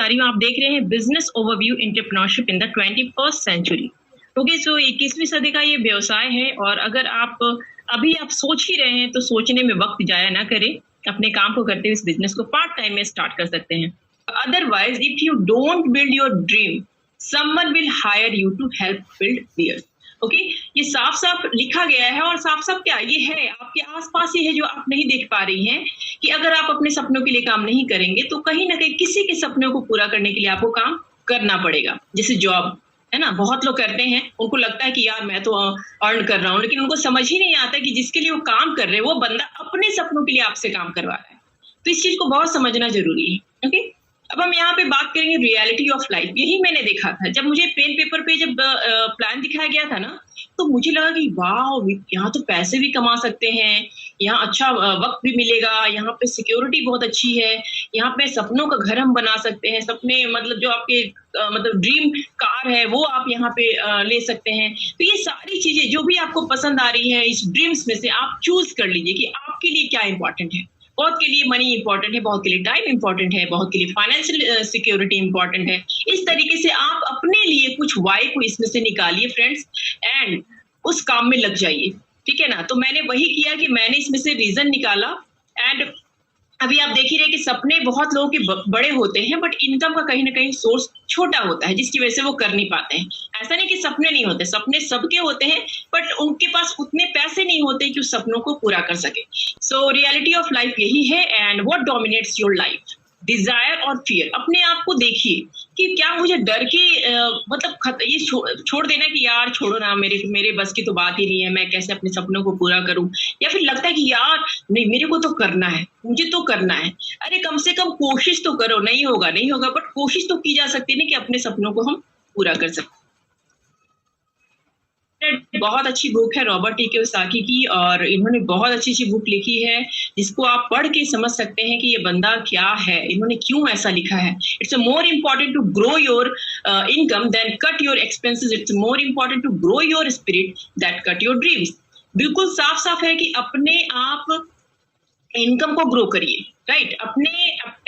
रही हूँ। आप देख रहे हैं business overview entrepreneurship in the 21st century. Okay, so 21वीं सदी का ये व्यवसाय है और अगर आप अभी आप सोच ही रहे हैं तो सोचने में वक्त जाया ना करें। अपने काम को करते हुए इस बिजनेस को पार्ट टाइम में स्टार्ट कर सकते हैं। Otherwise if you don't build your dream, someone will hire you to help build theirs. Okay, ये साफ साफ लिखा गया है और साफ साफ क्या ये है, आपके आसपास ही है जो आप नहीं देख पा रही हैं कि अगर आप अपने सपनों के लिए काम नहीं करेंगे तो कहीं ना कहीं किसी के सपनों को पूरा करने के लिए आपको काम करना पड़ेगा। जैसे जॉब है ना, बहुत लोग करते हैं, उनको लगता है कि यार मैं तो अर्न कर रहा हूँ, लेकिन उनको समझ ही नहीं आता कि जिसके लिए वो काम कर रहे हैं वो बंदा अपने सपनों के लिए आपसे काम करवा रहा है। तो इस चीज को बहुत समझना जरूरी है। ओके, अब हम यहाँ पे बात करेंगे रियलिटी ऑफ लाइफ। यही मैंने देखा था जब मुझे पेन पेपर पे जब प्लान दिखाया गया था ना, तो मुझे लगा कि वाह, यहाँ तो पैसे भी कमा सकते हैं, यहाँ अच्छा वक्त भी मिलेगा, यहाँ पे सिक्योरिटी बहुत अच्छी है, यहाँ पे सपनों का घर हम बना सकते हैं, सपने मतलब जो आपके मतलब ड्रीम कार है वो आप यहाँ पे ले सकते हैं। तो ये सारी चीजें जो भी आपको पसंद आ रही है इस ड्रीम्स में से आप चूज कर लीजिए कि आपके लिए क्या इंपॉर्टेंट है। बहुत के लिए मनी इंपॉर्टेंट है, बहुत के लिए टाइम इंपॉर्टेंट है, बहुत के लिए फाइनेंशियल सिक्योरिटी इंपॉर्टेंट है। इस तरीके से आप अपने लिए कुछ वाई को इसमें से निकालिए फ्रेंड्स, एंड उस काम में लग जाइए। ठीक है ना, तो मैंने वही किया कि मैंने इसमें से रीजन निकाला। एंड अभी आप देख ही रहे कि सपने बहुत लोगों के बड़े होते हैं, बट इनकम का कहीं ना कहीं सोर्स छोटा होता है, जिसकी वजह से वो कर नहीं पाते हैं। ऐसा नहीं कि सपने नहीं होते, सपने सबके होते हैं, बट उनके पास उतने पैसे नहीं होते कि उस सपनों को पूरा कर सके। सो रियलिटी ऑफ लाइफ यही है। And what dominates your life, desire और फियर। अपने आप को देखिए कि क्या मुझे डर के मतलब ये छोड़ देना कि यार छोड़ो ना, मेरे मेरे बस की तो बात ही नहीं है, मैं कैसे अपने सपनों को पूरा करूं, या फिर लगता है कि यार नहीं मेरे को तो करना है, मुझे तो करना है। अरे कम से कम कोशिश तो करो, नहीं होगा नहीं होगा, बट कोशिश तो की जा सकती है ना कि अपने सपनों को हम पूरा कर सकते। बहुत अच्छी बुक है रॉबर्ट टी कियोसाकी की, और इन्होंने बहुत अच्छी अच्छी बुक लिखी है जिसको आप पढ़ के समझ सकते हैं कि ये बंदा क्या है, इन्होंने क्यों ऐसा लिखा है। It's more important to grow your income than cut your expenses. It's more important to grow your spirit that cut your dreams. बिल्कुल साफ साफ है कि अपने आप इनकम को ग्रो करिए, राइट, अपने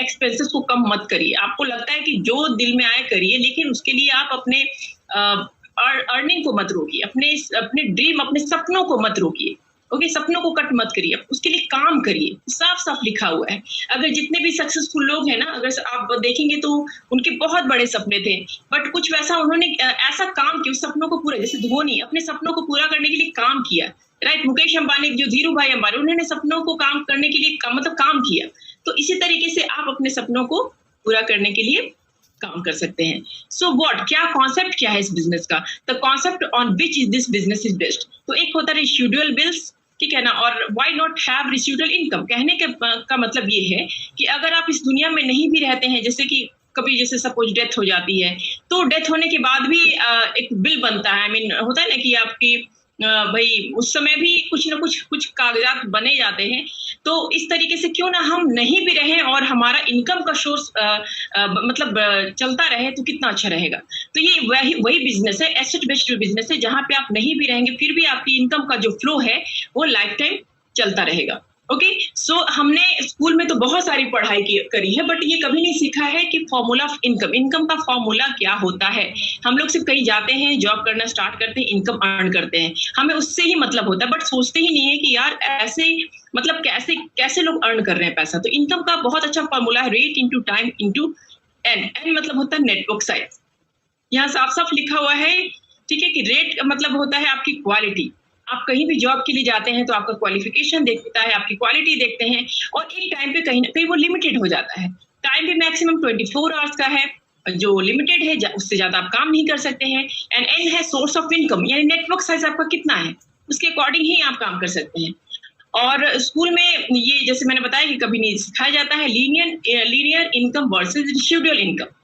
एक्सपेंसेस को कम मत करिए। आपको लगता है कि जो दिल में आए करिए, लेकिन उसके लिए आप अपने अर्निंग को मत रोकिए, अपने ड्रीम अपने सपनों को मत रोकिए। ओके, सपनों को कट मत करिए, उसके लिए काम करिए। साफ साफ लिखा हुआ है। अगर जितने भी सक्सेसफुल लोग हैं ना, अगर आप देखेंगे तो उनके बहुत बड़े सपने थे, बट कुछ वैसा उन्होंने ऐसा काम किया उस सपनों को पूरा, जैसे धोनी अपने सपनों को पूरा करने के लिए काम किया, राइट। मुकेश अंबानी, जो धीरू भाई अंबानी, उन्होंने सपनों को काम करने के लिए मतलब काम किया। तो इसी तरीके से आप अपने सपनों को पूरा करने के लिए काम कर सकते हैं। सो व्हाट, क्या कॉन्सेप्ट क्या है इस बिजनेस का, the concept on which is this business is based. तो एक होता है रेसिडुअल बिल्स, ठीक है ना, और why not have residual income. कहने का मतलब ये है कि अगर आप इस दुनिया में नहीं भी रहते हैं, जैसे कि कभी जैसे सपोज डेथ हो जाती है, तो डेथ होने के बाद भी एक बिल बनता है। आई मीन होता है ना कि आपकी भाई उस समय भी कुछ ना कुछ कागजात बने जाते हैं। तो इस तरीके से क्यों ना हम नहीं भी रहें और हमारा इनकम का सोर्स मतलब चलता रहे तो कितना अच्छा रहेगा। तो ये वही बिजनेस है, एसेट बेस्ड बिजनेस है, जहां पे आप नहीं भी रहेंगे फिर भी आपकी इनकम का जो फ्लो है वो लाइफ टाइम चलता रहेगा। ओके, सो हमने स्कूल में तो बहुत सारी पढ़ाई करी है, बट ये कभी नहीं सीखा है कि फॉर्मूला ऑफ इनकम, इनकम का फॉर्मूला क्या होता है। हम लोग सिर्फ कहीं जाते हैं, जॉब करना स्टार्ट करते हैं, इनकम अर्न करते हैं, हमें उससे ही मतलब होता है, बट सोचते ही नहीं है कि यार ऐसे मतलब कैसे कैसे लोग अर्न कर रहे हैं पैसा। तो इनकम का बहुत अच्छा फॉर्मूला है, rate into time into n. N मतलब होता है नेटवर्क साइज, यहाँ साफ साफ लिखा हुआ है, ठीक है, कि रेट का मतलब होता है आपकी क्वालिटी। आप कहीं भी जॉब के लिए जाते हैं तो आपका क्वालिफिकेशन देखता है, आपकी क्वालिटी देखते हैं, और एक टाइम पे कहीं ना कहीं वो लिमिटेड हो जाता है। टाइम भी मैक्सिमम 24 आवर्स का है, जो लिमिटेड है उससे ज्यादा आप काम नहीं कर सकते हैं। एंड एन है सोर्स ऑफ इनकम, यानी नेटवर्क साइज आपका कितना है, उसके अकॉर्डिंग ही आप काम कर सकते हैं। और स्कूल में ये जैसे मैंने बताया कि कभी नहीं सिखाया जाता है linear income versus schedule income,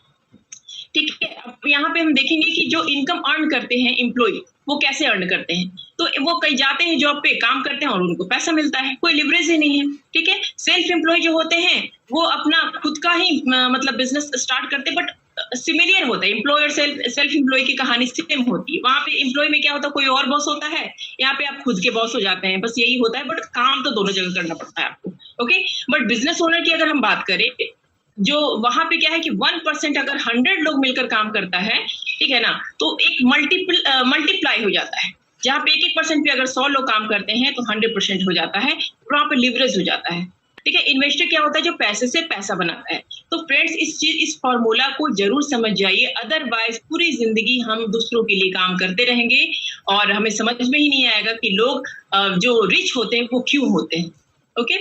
ठीक है। अब यहाँ पे हम देखेंगे कि जो इनकम अर्न करते हैं एम्प्लॉय, वो कैसे अर्न करते हैं। तो वो कहीं जाते हैं जॉब पे, काम करते हैं और उनको पैसा मिलता है, कोई लिवरेज ही नहीं है, ठीक है। सेल्फ एम्प्लॉय जो होते हैं वो अपना खुद का ही मतलब बिजनेस स्टार्ट करते हैं, बट सिमिलियर होता है। एम्प्लॉय और सेल्फ एम्प्लॉय की कहानी सेम होती है। वहां पे एम्प्लॉय में क्या होता है, कोई और बॉस होता है, यहाँ पे आप खुद के बॉस हो जाते हैं, बस यही होता है, बट काम तो दोनों जगह करना पड़ता है आपको। ओके, बट बिजनेस ओनर की अगर हम बात करें जो वहां पे क्या है कि 1% अगर 100 लोग मिलकर काम करता है, ठीक है ना, तो एक मल्टीप्लाई हो जाता है। जहाँ पे 1% पे अगर 100 लोग काम करते हैं तो 100% हो जाता है, वहां पे लिवरेज हो जाता है। ठीक है, इन्वेस्टर क्या होता है, जो पैसे से पैसा बनाता है। तो फ्रेंड्स, इस फॉर्मूला को जरूर समझ जाइए, अदरवाइज पूरी जिंदगी हम दूसरों के लिए काम करते रहेंगे और हमें समझ में ही नहीं आएगा कि लोग जो रिच होते हैं वो क्यों होते हैं। ओके,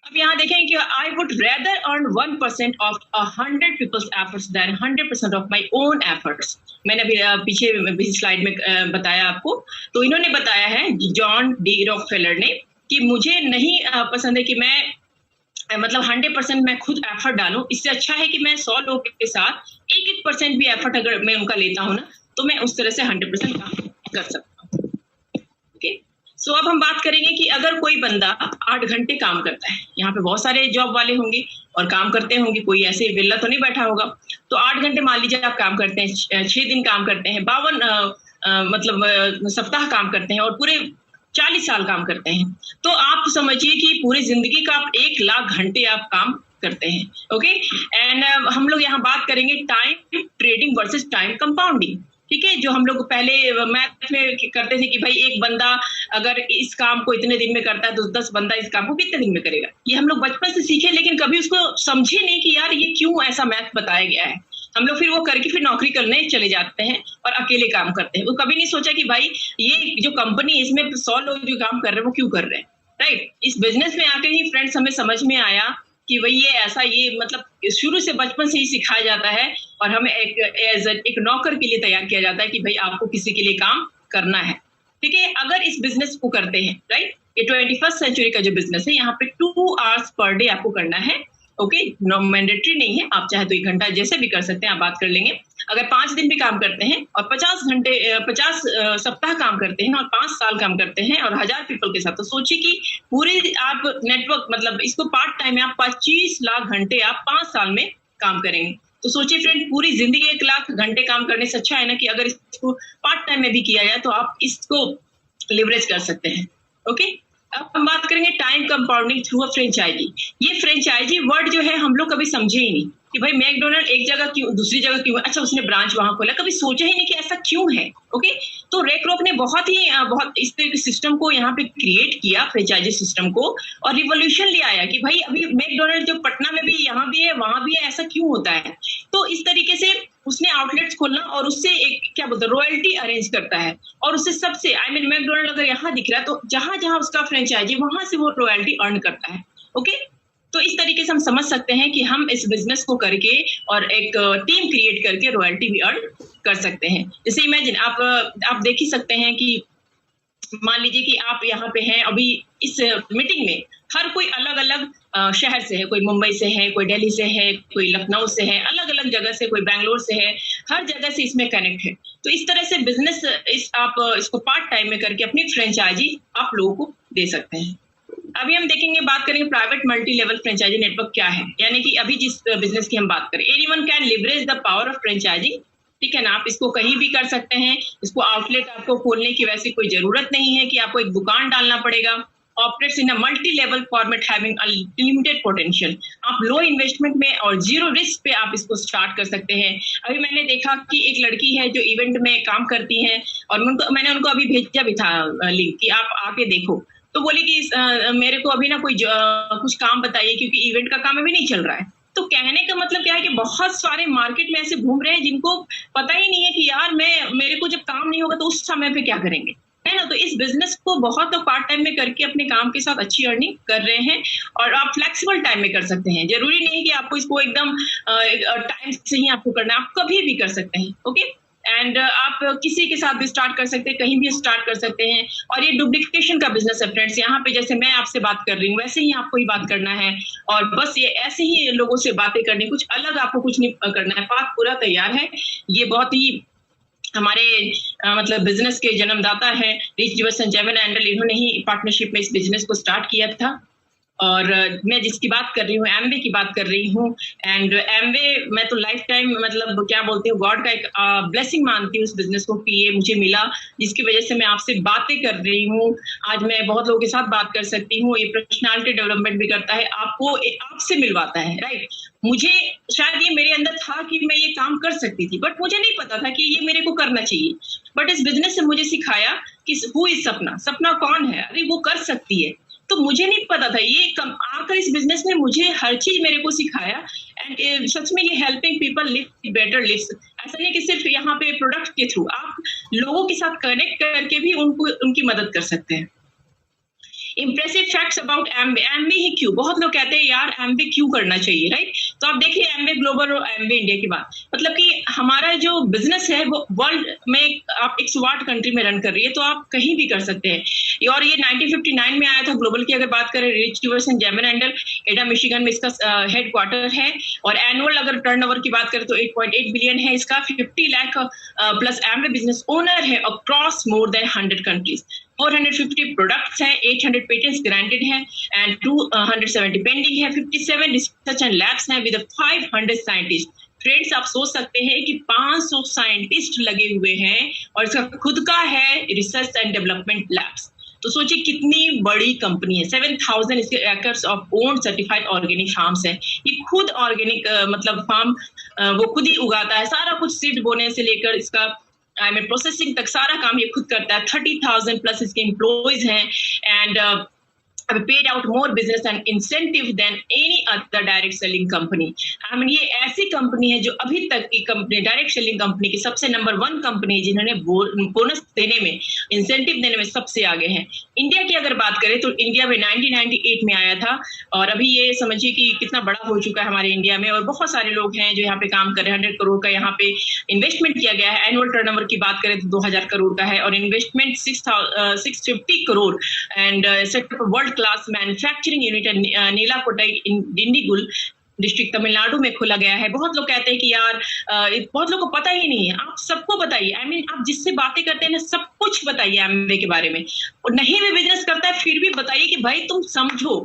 अब यहाँ देखें कि I would rather earn 1% of 100 people's efforts than 100% of my own efforts. मैंने अभी पीछे स्लाइड में बताया आपको। तो इन्होंने बताया है, जॉन डी रॉकफेलर ने, कि मुझे नहीं पसंद है कि मैं मतलब 100% मैं खुद एफर्ट डालूं। इससे अच्छा है कि मैं 100 लोगों के साथ 1% भी एफर्ट अगर मैं उनका लेता हूं ना, तो मैं उस तरह से 100% काम कर सकता हूँ। ओके, सो अब हम बात करेंगे कि अगर कोई बंदा 8 घंटे काम करता है, यहाँ पे बहुत सारे जॉब वाले होंगे और काम करते होंगे, कोई ऐसे विल्ला तो नहीं बैठा होगा। तो 8 घंटे मान लीजिए आप काम करते हैं, 6 दिन काम करते हैं, 52 मतलब सप्ताह काम करते हैं और पूरे 40 साल काम करते हैं। तो आप समझिए कि पूरी जिंदगी का आप 1 लाख घंटे आप काम करते हैं। ओके, एंड हम लोग यहाँ बात करेंगे time trading versus time compounding. ठीक है, जो हम लोग पहले मैथ में करते थे कि भाई एक बंदा अगर इस काम को इतने दिन में करता है तो 10 बंदा इस काम को कितने दिन में करेगा। ये हम लोग बचपन से सीखे, लेकिन कभी उसको समझे नहीं कि यार ये क्यों ऐसा मैथ बताया गया है। हम लोग फिर वो करके फिर नौकरी करने चले जाते हैं और अकेले काम करते हैं। वो कभी नहीं सोचा कि भाई ये जो कंपनी, इसमें 100 लोग जो काम कर रहे हैं वो क्यों कर रहे हैं। राइट, इस बिजनेस में आके ही फ्रेंड्स हमें समझ में आया कि भाई ये ऐसा, ये मतलब शुरू से बचपन से ही सिखाया जाता है और हमें एक नौकर के लिए तैयार किया जाता है कि भाई आपको किसी के लिए काम करना है। ठीक है, अगर इस बिजनेस को करते हैं, राइट, ये 21st सेंचुरी का जो बिजनेस है, यहाँ पे 2 hours पर डे आपको करना है। ओके, नो मैंडेटरी नहीं है, आप चाहे तो 1 घंटा जैसे भी कर सकते हैं, आप बात कर लेंगे। अगर 5 दिन भी काम करते हैं और 50 सप्ताह काम करते हैं और 5 साल काम करते हैं और 1000 पीपल के साथ, तो सोचिए कि पूरे आप नेटवर्क, मतलब इसको पार्ट टाइम में आप 25 लाख घंटे आप 5 साल में काम करेंगे। तो सोचिए फ्रेंड, पूरी जिंदगी 1 लाख घंटे काम करने से अच्छा है ना कि अगर इसको पार्ट टाइम में भी किया जाए तो आप इसको लिवरेज कर सकते हैं। ओके, अब हम बात करेंगे time compounding through a franchisee. ये फ्रेंचाइजी वर्ड जो है हम लोग कभी समझे ही नहीं कि भाई मैकडोनल्ड एक जगह क्यों, दूसरी जगह क्यों, अच्छा उसने ब्रांच वहां खोला, कभी सोचा ही नहीं कि ऐसा क्यों है। ओके, तो रे क्रॉक ने बहुत इस तरह के सिस्टम को यहाँ पे क्रिएट किया, फ्रेंचाइजी सिस्टम को, और रिवोल्यूशन ले आया कि भाई अभी मैकडोनल्ड जो पटना में भी, यहाँ भी है, वहां भी है, ऐसा क्यों होता है। तो इस तरीके से उसने आउटलेट्स खोलना और उससे एक क्या बोलते हैं, रॉयल्टी अरेंज करता है और उससे सबसे मैकडोनल्ड अगर यहाँ दिख रहा है तो जहां जहां उसका फ्रेंचाइजी, वहां से वो रॉयल्टी अर्न करता है। ओके, तो इस तरीके से हम समझ सकते हैं कि हम इस बिजनेस को करके और एक टीम क्रिएट करके रॉयल्टी भी अर्न कर सकते हैं। जैसे इमेजिन आप देख ही सकते हैं कि मान लीजिए कि आप यहाँ पे हैं अभी इस मीटिंग में, हर कोई अलग अलग शहर से है, कोई मुंबई से है, कोई दिल्ली से है, कोई लखनऊ से है, अलग अलग जगह से, कोई बेंगलोर से है, हर जगह से इसमें कनेक्ट है। तो इस तरह से बिजनेस आप इसको पार्ट टाइम में करके अपनी फ्रेंचाइजी आप लोगों को दे सकते हैं। अभी हम देखेंगे, बात करेंगे private multi level franchisee network क्या है, यानी कि अभी जिस बिजनेस की हम बात करें, anyone can leverage the power of franchising. ठीक है ना, आप इसको कहीं भी कर सकते हैं। इसको आउटलेट आपको खोलने की वैसे कोई जरूरत नहीं है कि आपको एक दुकान डालना पड़ेगा। Operates in a multi level format having a limited potential. आप लो इन्वेस्टमेंट में और जीरो रिस्क पे आप इसको स्टार्ट कर सकते हैं। अभी मैंने देखा कि एक लड़की है जो इवेंट में काम करती है और मैंने उनको अभी भेजा भी था लिंक कि आप आके देखो। तो बोली कि मेरे को अभी ना कोई कुछ काम बताइए क्योंकि इवेंट का काम अभी नहीं चल रहा है। तो कहने का मतलब क्या है कि बहुत सारे मार्केट में ऐसे घूम रहे हैं जिनको पता ही नहीं है कि यार मेरे को जब काम नहीं होगा तो उस समय पे क्या करेंगे, है ना। तो इस बिजनेस को बहुत पार्ट टाइम में करके अपने काम के साथ अच्छी अर्निंग कर रहे हैं और आप फ्लेक्सिबल टाइम में कर सकते हैं। जरूरी नहीं कि आपको इसको एकदम टाइम से ही आपको करना है, आप कभी भी कर सकते हैं। ओके, एंड आप किसी के साथ भी स्टार्ट कर सकते हैं, कहीं भी स्टार्ट कर सकते हैं। और ये डुप्लीकेशन का बिजनेस है फ्रेंड्स। यहाँ पे जैसे मैं आपसे बात कर रही हूँ वैसे ही आपको ही बात करना है और बस ये ऐसे ही लोगों से बातें करनी, कुछ अलग आपको कुछ नहीं करना है। पाथ पूरा तैयार है। ये बहुत ही हमारे मतलब बिजनेस के जन्मदाता है रिच रिवर संजीवन एंडल, इन्होंने ही पार्टनरशिप में इस बिजनेस को स्टार्ट किया था। और मैं जिसकी बात कर रही हूँ एमवे की बात कर रही हूँ। एंड एमवे मैं तो लाइफ टाइम मतलब क्या बोलती हूँ, गॉड का एक ब्लेसिंग मानती हूँ इस बिजनेस को कि ये मुझे मिला, जिसकी वजह से मैं आपसे बातें कर रही हूँ। आज मैं बहुत लोगों के साथ बात कर सकती हूँ। ये पर्सनालिटी डेवलपमेंट भी करता है, आपको आपसे मिलवाता है, राइट। मुझे शायद ये मेरे अंदर था कि मैं ये काम कर सकती थी, बट मुझे नहीं पता था कि ये मेरे को करना चाहिए। बट इस बिजनेस से मुझे सिखाया कि हु इज सपना, सपना कौन है, अरे वो कर सकती है। तो मुझे नहीं पता था ये आकर इस बिजनेस में मुझे हर चीज मेरे को सिखाया। एंड सच में ये helping people live better lives. ऐसा नहीं कि सिर्फ यहाँ पे प्रोडक्ट के थ्रू, आप लोगों के साथ कनेक्ट करके भी उनको उनकी मदद कर सकते हैं। Impressive facts about Amway. Amway ही क्यों, बहुत लोग कहते हैं यार एमवे क्यों करना चाहिए, राइट। तो आप देखिए एमवे ग्लोबल और एमवे इंडिया की बात, मतलब कि हमारा जो बिजनेस है वो वर्ल्ड में आप 108 कंट्री में रन कर रही है, तो आप कहीं भी कर सकते हैं। और ये 1959 में आया था ग्लोबल की अगर बात करें, रिच यूनिवर्स एंड जेमन एंडल, एडा मिशिगन में इसका हेड क्वार्टर है। और एनुअल अगर टर्नओवर की बात करें तो 8.8 बिलियन है इसका। 50 lakh plus Amway business owner है across more than 100 countries. 450 products हैं, 800 पेटेंट्स ग्रांटेड हैं एंड 270 पेंडिंग है। 57 रिसर्च एंड लैब्स हैं विद 500 साइंटिस्ट। फ्रेंड्स आप सोच सकते हैं कि 500 साइंटिस्ट लगे हुए हैं और इसका खुद का है रिसर्च एंड डेवलपमेंट लैब्स। तो सोचिए कितनी बड़ी कंपनी है। 7000 इसके acres of own certified organic farms है। ये खुद ऑर्गेनिक मतलब फार्म वो खुद ही उगाता है, सारा कुछ सीड बोने से लेकर इसका प्रोसेसिंग तक सारा काम ये खुद करता है। 30,000 प्लस इसके एम्प्लॉयज हैं and have paid out more business and incentive than any other direct selling company. I mean, ये ऐसी कंपनी है जो अभी तक की कंपनी डायरेक्ट सेलिंग कंपनी की सबसे नंबर 1 कंपनी जिन्होंने बोनस देने में, इंसेंटिव देने में सबसे आगे हैं। इंडिया की अगर बात करें तो इंडिया में 1998 में आया था और अभी ये समझिए कि कितना बड़ा हो चुका है हमारे इंडिया में। और बहुत सारे लोग हैं जो यहाँ पे काम कर रहे हैं। 100 करोड़ का यहाँ पे इन्वेस्टमेंट किया गया है। एनुअल टर्नओवर की बात करें तो 2000 करोड़ का है और investment 650 crore and setup world class manufacturing unit Neela Kotai in Dindigul district Tamil Nadu में खोला गया है। बहुत लोग कहते हैं कि यार बहुत लोगों को पता ही नहीं है। आप सबको बताइए, I mean, आप जिससे बातें करते हैं ना सब कुछ बताइए एमवे के बारे में। और नहीं भी बिजनेस करता है फिर भी बताइए कि भाई तुम समझो,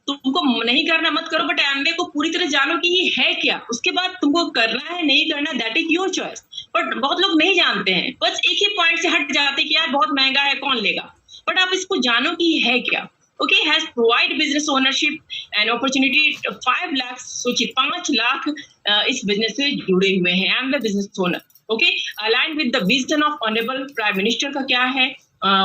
तुमको नहीं करना मत करो, बट एमवे को पूरी तरह जानो कि ये है क्या। उसके बाद तुमको करना है नहीं करना, that is your choice. But बहुत लोग नहीं जानते हैं, बस एक ही पॉइंट से हट जाते हैं कि यार बहुत महंगा है, कौन लेगा। बट आप इसको जानो कि ये है क्या। Okay, has provide business ownership and opportunity 5 lakh, सोचिए 5 लाख इस बिजनेस से जुड़े हुए हैं Amway business owner. Okay, align with the vision of honourable prime minister का क्या है,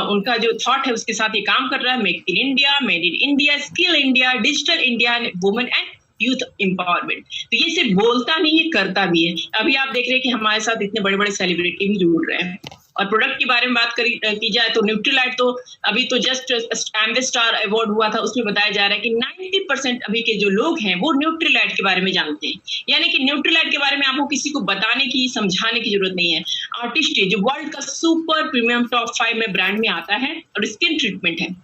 उनका जो थॉट है उसके साथ ये काम कर रहा है। Make in India, made in India, skill India, digital India, women and youth empowerment. तो ये सिर्फ बोलता नहीं है, करता भी है। अभी आप देख रहे हैं कि हमारे साथ इतने बड़े बड़े सेलिब्रिटी भी जुड़ रहे हैं। और प्रोडक्ट के बारे में बात की जाए तो न्यूट्रीलाइट तो अभी तो जस्ट एमवे स्टार अवार्ड हुआ था, उसमें बताया जा रहा है कि 90% अभी के जो लोग हैं वो न्यूट्रीलाइट के बारे में जानते हैं। यानी कि न्यूट्रीलाइट के बारे में आपको किसी को बताने की, समझाने की जरूरत नहीं है। आर्टिस्ट जो वर्ल्ड का सुपर प्रीमियम टॉप 5 में ब्रांड में आता है और स्किन ट्रीटमेंट है।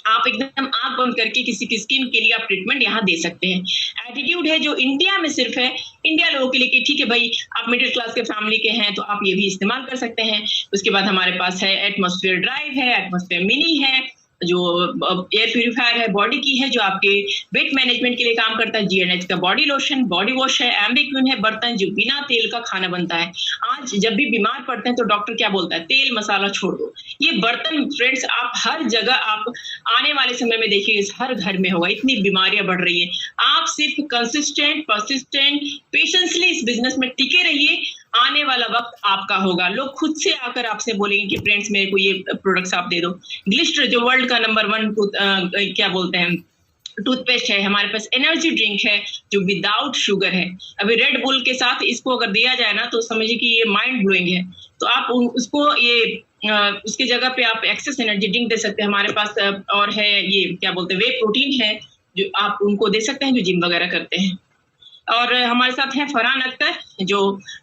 आप एकदम आंख बंद करके किसी की स्किन के लिए आप ट्रीटमेंट यहाँ दे सकते हैं। एटीट्यूड है जो इंडिया में सिर्फ है इंडिया लोगों के लिए कि ठीक है भाई आप मिडिल क्लास के फैमिली के हैं तो आप ये भी इस्तेमाल कर सकते हैं। उसके बाद हमारे पास है एटमॉस्फेयर ड्राइव है, एटमॉस्फेयर मिनी है जो एयर प्यूरिफायर है, बॉडी की है जो आपके वेट मैनेजमेंट के लिए काम करता है। जीएनएच का बॉडी लोशन, बॉडी वॉश है। एम्बे क्वीन है बर्तन जो बिना तेल का खाना बनता है। आज जब भी बीमार पड़ते हैं तो डॉक्टर क्या बोलता है, तेल मसाला छोड़ दो। ये बर्तन फ्रेंड्स आप हर जगह, आप आने वाले समय में देखिए हर घर में होगा। इतनी बीमारियां बढ़ रही है। आप सिर्फ कंसिस्टेंट, परसिस्टेंट, पेशेंसली इस बिजनेस में टिके रहिए, आने वाला वक्त आपका होगा। लोग खुद से आकर आपसे बोलेंगे कि फ्रेंड्स मेरे को ये प्रोडक्ट्स आप दे दो। ग्लिस्टर जो वर्ल्ड का नंबर 1 क्या बोलते हैं टूथपेस्ट है। हमारे पास एनर्जी ड्रिंक है जो विदाउट शुगर है। अभी रेड बुल के साथ इसको अगर दिया जाए ना तो समझिए कि ये माइंड ब्लोइंग है। तो आप उसको ये उसकी जगह पे आप एक्सेस एनर्जी ड्रिंक दे सकते हैं। हमारे पास और है ये क्या बोलते हैं वे प्रोटीन है जो आप उनको दे सकते हैं जो जिम वगैरह करते हैं। और हमारे साथ हैं फरहान अख्तर जो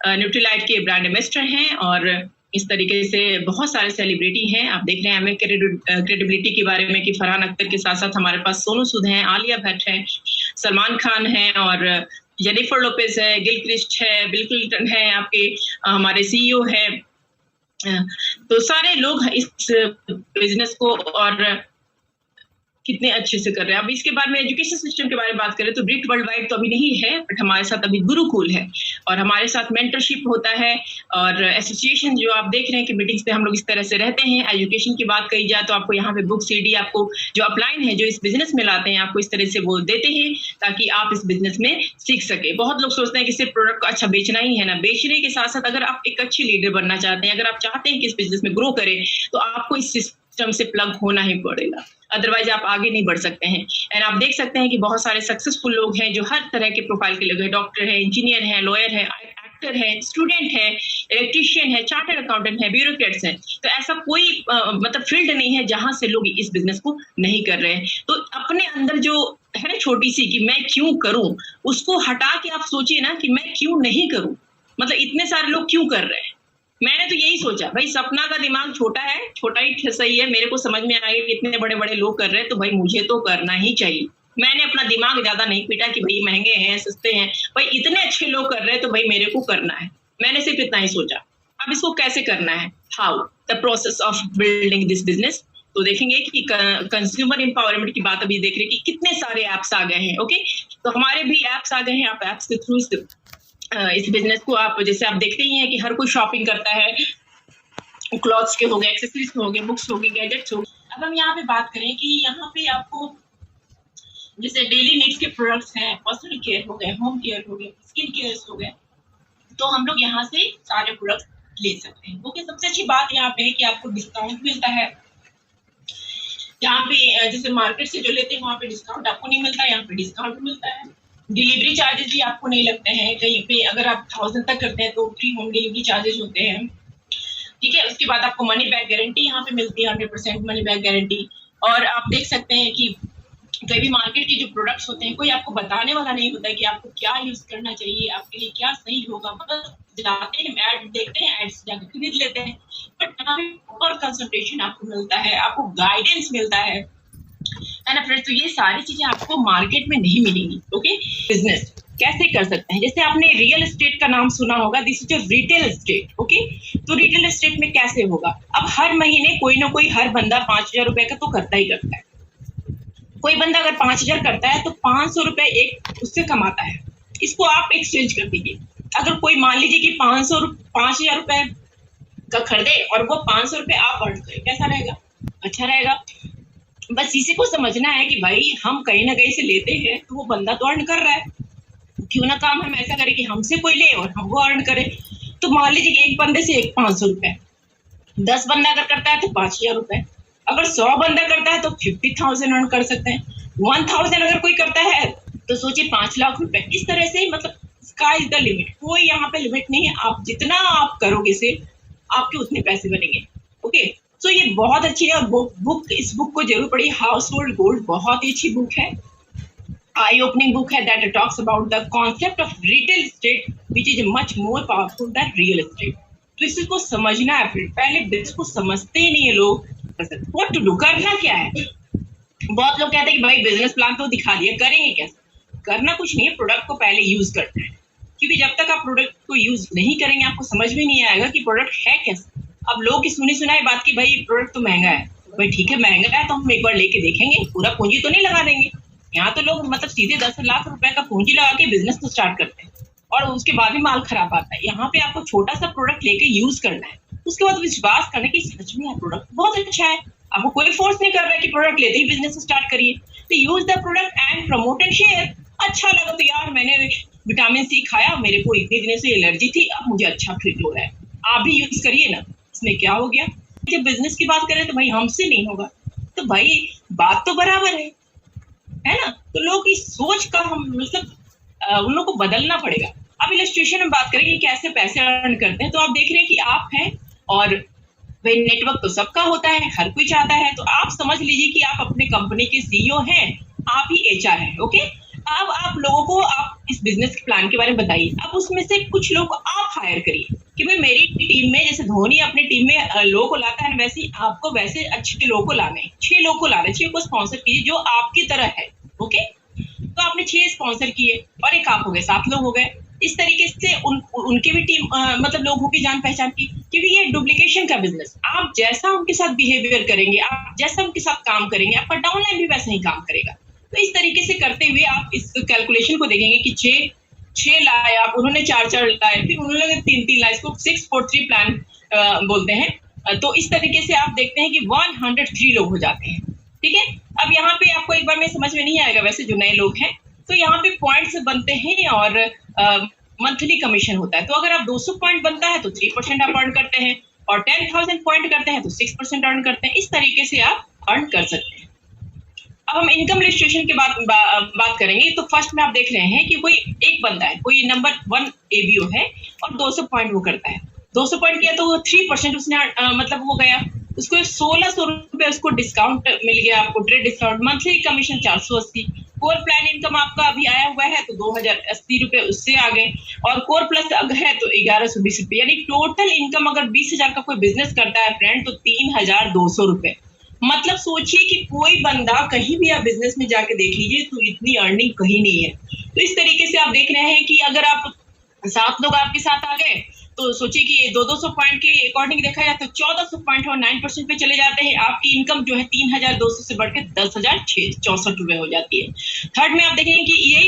न्यूट्रीलाइट के ब्रांड एम्बेसडर हैं। और इस तरीके से बहुत सारे सेलिब्रिटी हैं। आप देख रहे हैं हमें क्रेडिबिलिटी के बारे में कि फरहान अख्तर के साथ साथ हमारे पास सोनू सूद हैं, आलिया भट्ट है, सलमान खान है और जेनिफर लोपेज है, गिल क्रिस्ट है, बिल क्लिंटन है, आपके हमारे सीईओ है। तो सारे लोग इस बिजनेस को और कितने अच्छे से कर रहे हैं। अब इसके बारे में एजुकेशन सिस्टम के बारे में बात करें तो ब्रिट वर्ल्ड वाइड तो अभी नहीं है, बट हमारे साथ अभी गुरुकुल है और हमारे साथ मेंटरशिप होता है और एसोसिएशन जो आप देख रहे हैं कि मीटिंग्स पे हम लोग इस तरह से रहते हैं। एजुकेशन की बात कही जाए तो आपको यहाँ पे बुक सीडी आपको जो अपलाइन है जो इस बिजनेस में लाते हैं आपको इस तरह से वो देते हैं ताकि आप इस बिजनेस में सीख सके। बहुत लोग सोचते हैं कि सिर्फ प्रोडक्ट को अच्छा बेचना ही है ना, बेचने के साथ साथ अगर आप एक अच्छे लीडर बनना चाहते हैं, अगर आप चाहते हैं कि इस बिजनेस में ग्रो करें तो आपको इस सिस्टम से प्लग होना ही पड़ेगा, अदरवाइज आप आगे नहीं बढ़ सकते हैं। एंड आप देख सकते हैं कि बहुत सारे सक्सेसफुल लोग हैं जो हर तरह के प्रोफाइल के लोग हैं, डॉक्टर है, इंजीनियर है, लॉयर है, एक्टर है, स्टूडेंट है, इलेक्ट्रिशियन है, चार्टर्ड अकाउंटेंट है, ब्यूरोक्रेट्स हैं। तो ऐसा कोई मतलब फील्ड नहीं है जहां से लोग इस बिजनेस को नहीं कर रहे हैं। तो अपने अंदर जो है ना छोटी सी कि मैं क्यों करूं, उसको हटा के आप सोचिए ना कि मैं क्यों नहीं करूं, मतलब इतने सारे लोग क्यों कर रहे हैं। मैंने तो यही सोचा भाई सपना का दिमाग छोटा है, छोटा ही सही है। मेरे को समझ में आया कि इतने बड़े बड़े लोग कर रहे हैं तो भाई मुझे तो करना ही चाहिए। मैंने अपना दिमाग ज्यादा नहीं पीटा कि भाई महंगे हैं सस्ते हैं, भाई इतने अच्छे लोग कर रहे हैं तो भाई मेरे को करना है। मैंने सिर्फ इतना ही सोचा। अब इसको कैसे करना है, how the process of building this business. तो देखेंगे कि कंज्यूमर एम्पावरमेंट की बात अभी देख रहे हैं कि कितने सारे ऐप्स आ गए हैं। ओके, तो हमारे भी ऐप्स आ गए हैं। आप ऐप्स के थ्रू इस बिजनेस को आप जैसे आप देखते ही हैं कि हर कोई शॉपिंग करता है, क्लॉथ्स के हो गए, एक्सेसरीज के हो गए, बुक्स हो गए, गैजेट्स हो गए। अब हम यहाँ पे बात करें कि यहाँ पे आपको जैसे डेली नीड्स के प्रोडक्ट्स हैं, पर्सनल केयर हो गए, होम केयर हो गए, स्किन केयर हो गए, तो हम लोग यहाँ से सारे प्रोडक्ट ले सकते हैं। ओके, सबसे अच्छी बात यहाँ पे है कि आपको डिस्काउंट मिलता है। यहाँ पे जैसे मार्केट से जो लेते हैं वहाँ पे डिस्काउंट आपको नहीं मिलता, यहाँ पे डिस्काउंट मिलता है। डिलीवरी चार्जेस भी आपको नहीं लगते हैं। कहीं पे अगर आप 1000 तक करते हैं तो फ्री होम डिलीवरी चार्जेस होते हैं। ठीक है, उसके बाद आपको मनी बैक गारंटी यहाँ पे मिलती है, 100% मनी बैक गारंटी। और आप देख सकते हैं कि कई भी मार्केट के जो प्रोडक्ट्स होते हैं कोई आपको बताने वाला नहीं होता है कि आपको क्या यूज करना चाहिए, आपके लिए क्या सही होगा। मतलब जाते हैं ऐड देखते हैं, एड्स जाकर खरीद लेते हैं, बट यहाँ पे प्रॉपर कंसल्टेशन आपको मिलता है, आपको गाइडेंस मिलता है ना फ्रेंड्स। तो ये सारी चीजें आपको मार्केट में नहीं मिलेंगी। ओके, बिजनेस कैसे कर सकते हैं, जैसे आपने रियल एस्टेट का नाम सुना होगा, this is a retail estate. Okay, तो रिटेल एस्टेट में कैसे होगा, अब हर महीने कोई ना कोई हर बंदा 5000 रुपए का तो करता ही करता है। कोई बंदा अगर 5000 करता है तो 500 रुपए एक उससे कमाता है। इसको आप एक्सचेंज कर दीजिए। अगर कोई मान लीजिए कि 5000 रुपए का खरीदे और वो 500 रुपए आप अर्न करें, कैसा रहेगा, अच्छा रहेगा। बस इसी को समझना है कि भाई हम कहीं ना कहीं से लेते हैं तो वो बंदा तो अर्न कर रहा है, क्यों ना काम हम ऐसा करें कि हमसे कोई ले और हम वो अर्न करें। तो मान लीजिए कि एक बंदे से एक 500 रुपए, 10 बंदा अगर करता है तो 5000 रुपए, अगर 100 बंदा करता है तो 50,000 अर्न कर सकते हैं। 1000 अगर कोई करता है तो सोचिए 5 लाख रुपए। इस तरह से मतलब स्काई इज द लिमिट, कोई यहाँ पे लिमिट नहीं है। आप जितना आप करोगे से आपके उतने पैसे बनेंगे। ओके, सो ये बहुत अच्छी है बुक, इस बुक को जरूर पढ़िए। हाउस होल्ड गोल्ड बहुत ही अच्छी बुक है, आई ओपनिंग बुक है, that talks about the concept of retail estate which is much more powerful then real estate. तो इसको समझना है, फिर पहले बिजनेस को समझते ही नहीं है लोग। व्हाट टू डू, करना क्या है। बहुत लोग कहते हैं कि भाई बिजनेस प्लान तो दिखा दिया, करेंगे कैसे। करना कुछ नहीं है, प्रोडक्ट को पहले यूज करते हैं, क्योंकि जब तक आप प्रोडक्ट को यूज नहीं करेंगे आपको समझ में नहीं आएगा कि प्रोडक्ट है कैसे। अब लोग की सुनी सुनाई बात की भाई प्रोडक्ट तो महंगा है, भाई ठीक है महंगा है तो हम एक बार लेके देखेंगे, पूरा पूंजी तो नहीं लगा देंगे। यहाँ तो लोग मतलब सीधे 10 लाख रुपए का पूंजी लगा के बिजनेस तो स्टार्ट करते हैं और उसके बाद भी माल खराब आता है। यहाँ पे आपको छोटा सा प्रोडक्ट लेके यूज करना है, उसके बाद विश्वास करना कि सच में प्रोडक्ट बहुत अच्छा है। आपको कोई फोर्स नहीं कर रहा है कि प्रोडक्ट लेते ही बिजनेस स्टार्ट करिए। तो use the product and promote and share. अच्छा लगा तो यार मैंने विटामिन सी खाया, मेरे को इतने दिनों से एलर्जी थी, अब मुझे अच्छा फील हो रहा है, आप भी यूज करिए ना, इसमें क्या हो गया। जब बिजनेस की बात करें तो भाई हमसे नहीं होगा, तो भाई बात तो बराबर है ना। तो लोगों की सोच का हम मतलब उन लोगों को बदलना पड़ेगा। अब इलस्ट्रेशन में बात करें कि कैसे पैसे अर्न करते हैं, तो आप देख रहे हैं कि आप हैं और भाई नेटवर्क तो सबका होता है, हर कोई चाहता है। तो आप समझ लीजिए कि आप अपने कंपनी के सीईओ हैं, आप ही एचआर हैं। ओके, अब आप लोगों को आप इस बिजनेस के प्लान के बारे में बताइए। अब उसमें से कुछ लोग आप हायर करिए कि भाई मेरी टीम में जैसे धोनी अपनी टीम में लोगों को लाता है, वैसे ही आपको वैसे अच्छे लोगों को लाने, 6 लोगों को लाने, 6 को स्पॉन्सर कीजिए जो आपकी तरह है। ओके, तो आपने 6 स्पॉन्सर किए और एक आप हो गए, 7 लोग हो गए। इस तरीके इससे उनके भी टीम मतलब लोगों की जान पहचान की, क्योंकि ये डुप्लीकेशन का बिजनेस, आप जैसा उनके साथ बिहेवियर करेंगे, आप जैसा उनके साथ काम करेंगे, आपका डाउनलाइन भी वैसा ही काम करेगा। तो इस तरीके से करते हुए आप इस कैलकुलेशन को देखेंगे कि 6 लाए आप, उन्होंने 4 लाए, फिर उन्होंने 3 लाए, इसको 643 प्लान बोलते हैं। तो इस तरीके से आप देखते हैं कि 103 लोग हो जाते हैं। ठीक है, अब यहाँ पे आपको एक बार में समझ में नहीं आएगा वैसे जो नए लोग हैं, तो यहाँ पे पॉइंट्स बनते हैं और मंथली कमीशन होता है। तो अगर आप 200 पॉइंट बनता है तो 3% आप अर्न करते हैं, और 10,000 पॉइंट करते हैं तो 6% अर्न करते हैं। इस तरीके से आप अर्न कर सकते हैं। अब हम इनकम रजिस्ट्रेशन के बात करेंगे। तो फर्स्ट में आप देख रहे हैं कि कोई एक बंदा है, कोई नंबर 1 ABO है और 200 पॉइंट वो करता है। 200 पॉइंट किया तो वो 3% उसने मतलब वो गया, उसको 1600 रुपए उसको डिस्काउंट मिल गया, आपको trade discount. Monthly commission 480। Core plan income आपका अभी आया हुआ है तो 2080 रुपए उससे आ गए, और कोर प्लस अगर है तो 1120 रुपए, यानी टोटल इनकम अगर 20,000 का कोई बिजनेस करता है फ्रेंड तो 3,200 रुपए। मतलब सोचिए कि कोई बंदा कहीं भी आप बिजनेस में जाके देख लीजिए तो इतनी अर्निंग कहीं नहीं है। तो इस तरीके से आप देख रहे हैं कि अगर आप 7 लोग आपके साथ आ गए तो सोचिए कि 200 पॉइंट के अकॉर्डिंग देखा जाए तो 1400 पॉइंट और 9% पे चले जाते हैं। आपकी इनकम जो है 3,200 से बढ़ के 10,064 रुपए हो जाती है। थर्ड में आप देखेंगे कि ये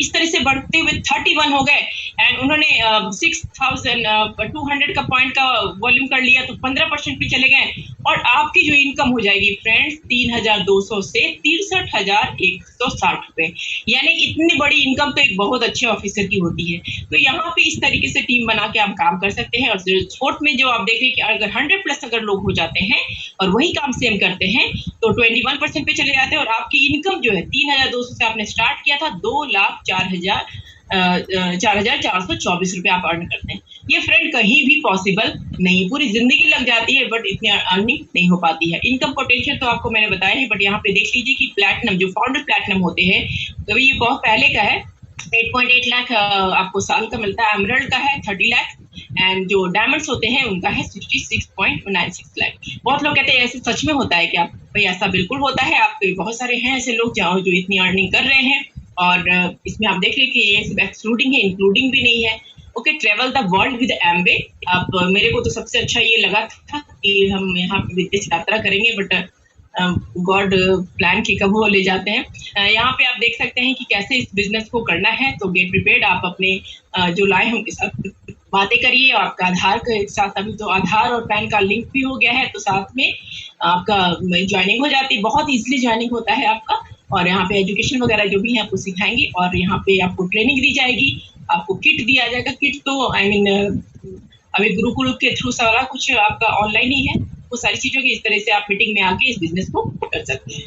इस तरह से बढ़ते हुए 31 हो गए, एंड उन्होंने 6,200 का पॉइंट का वॉल्यूम कर लिया तो 15% पे चले गए, और आपकी जो इनकम हो जाएगी फ्रेंड्स 3,200 से 63,160 रुपए। यानी इतनी बड़ी इनकम तो एक बहुत अच्छे ऑफिसर की होती है। तो यहाँ पे इस तरीके से टीम बना के आप काम कर सकते हैं। और फोर्थ में जो आप देख रहे हैं कि अगर 100+ अगर लोग हो जाते हैं और वही काम सेम करते हैं तो 21% पे चले जाते हैं, और आपकी इनकम जो है 3,200 से आपने स्टार्ट किया था 2,04,424 रुपए आप अर्न करते हैं। ये फ्रेंड कहीं भी पॉसिबल नहीं, पूरी जिंदगी लग जाती है बट इतनी अर्निंग नहीं हो पाती है। इनकम पोटेंशियल तो आपको मैंने बताया है, बट यहाँ पे देख लीजिए कि प्लैटिनम जो फाउंडर प्लैटिनम होते हैं तो ये बहुत पहले का है, 8.8 लाख आपको साल का मिलता है। एमरल्ड का है 30 लाख, एंड जो डायमंड्स होते हैं उनका है 66.96 लाख। बहुत लोग कहते हैं ऐसे सच में होता है क्या? भाई ऐसा बिल्कुल होता है। आपके बहुत सारे हैं ऐसे लोग जो इतनी अर्निंग कर रहे हैं, और इसमें आप देख रहे हैं कि ये सिर्फ एक्सक्लूडिंग है, इंक्लूडिंग भी नहीं है। Okay, travel the world with Amway. अब मेरे को तो सबसे अच्छा ये लगा था कि हम यहाँ विदेश यात्रा करेंगे, बट गॉड प्लान की कब वो ले जाते हैं। यहाँ पे आप देख सकते हैं कि कैसे इस बिजनेस को करना है। तो गेट प्रिपेयर्ड, आप अपने जो लाए हैं उनके साथ बातें करिए। आपका आधार के साथ अभी तो आधार और पैन का लिंक भी हो गया है, तो साथ में आपका ज्वाइनिंग हो जाती है। बहुत ईजिली ज्वाइनिंग होता है आपका, और यहाँ पे एजुकेशन वगैरह जो भी है आपको सिखाएंगे, और यहाँ पे आपको ट्रेनिंग दी जाएगी, आपको किट दिया जाएगा। किट तो अभी गुरुकुल के थ्रू सारा कुछ आपका ऑनलाइन ही है। वो सारी चीजों की इस तरह से आप मीटिंग में आके इस बिजनेस को कर सकते हैं।